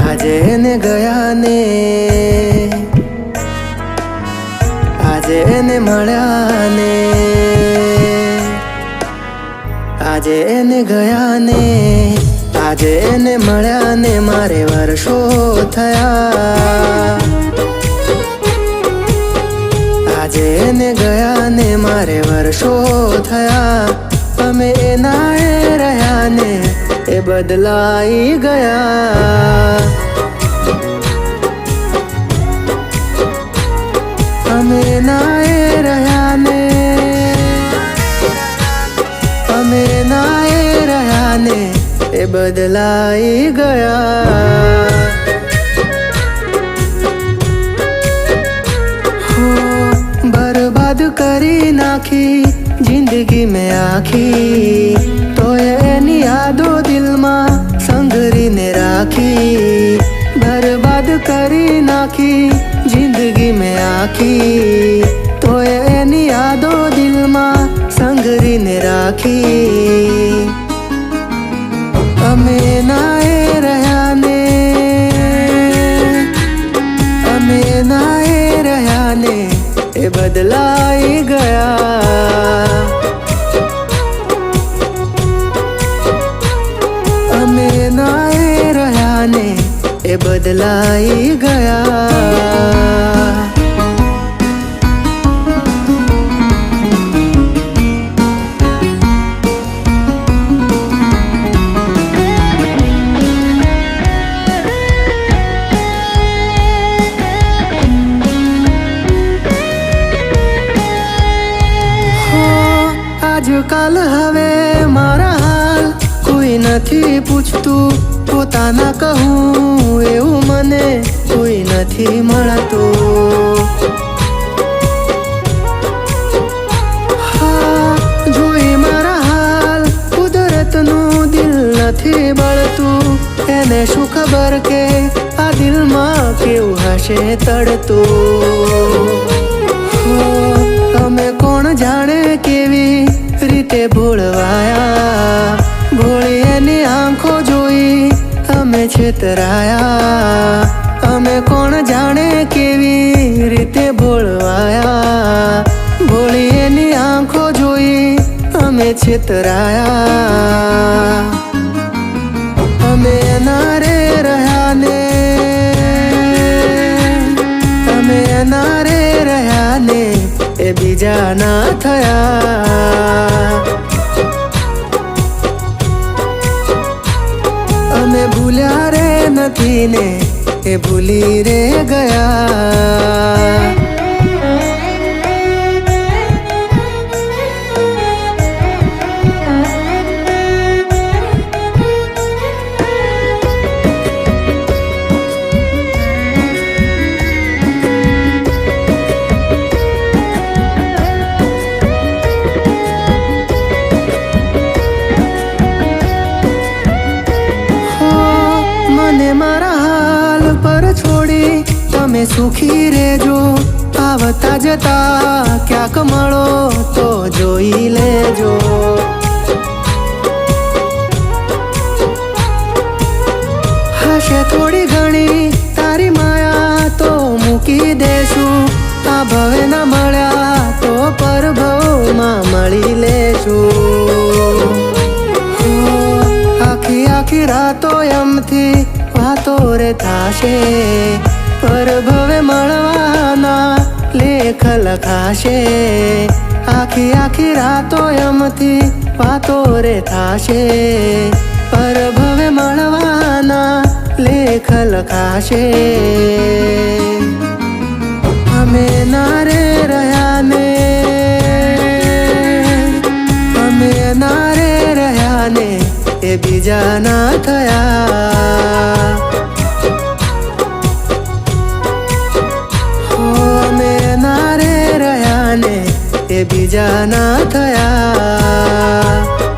આજે એને ગયા ને આજે એને મળ્યા ને આજે એને ગયા ને આજે એને મળ્યા ને મારે વર્ષો થયા આજે એને ગયા ને મારે વર્ષો થયા અમે એના એ રહ્યા ને એ બદલાઈ ગયા અમે એના એ રહ્યા ને અમે એના એ રહ્યા ને એ બદલાઈ ગયા बर्बाद करी नाखी जिंदगी में आखी तो एनी यादो दिल में संगरी ने राखी बर्बाद करी नाखी जिंदगी में आखी तो एनी यादो दिल में संगरी ने राखी अमे ना ए रहा ने अमे ना ए रहा ने એ બદલાઈ ગયા અમે ના એ રહ્યા ને એ બદલાઈ ગયા આજકાલ હવે મારા હાલ કોઈ નથી પૂછતું પોતાના કહું એવું મને કોઈ નથી મળતું હા જોઈ મારા હાલ કુદરતનું દિલ નથી બળતું એને શું ખબર કે આ દિલમાં કેવું હશે તડતું અમે કોણ જાણે કેવી રીતે ભૂલવાયા ભોળી એની આંખો જોઈ અમે છેતરાયા અમે કોણ જાણે કેવી રીતે ભૂલવાયા ભોળી એની આંખો જોઈ અમે છેતરાયા અમે ના રે રહ્યા ને અમે ના રે રહ્યા ને એ બીજા ના થયા અમે ભૂલ્યા રે નથી ને એ ભૂલી રે ગયા મારા હાલ પર છોડી તમે સુખી રહેજો આવતા જતા ક્યાંક મળો તો જોઈ લેજો હશે થોડી ઘણી તારી માયા તો મૂકી દેશું આ ભવે ના મળ્યા તો પરભવમાં મળી લેશું આખી આખી રાતો એમથી વાતો રે થાશે પરભવે મળવાના લેખ લખાશે આખી આખી રાતો એમથી વાતો રે થાશે પરભવે મળવાના લેખ લખાશે અમે ના રે રહ્યા ને અમે ના રે રહ્યા ને એ બીજા ના થયા બીજા ના થયા.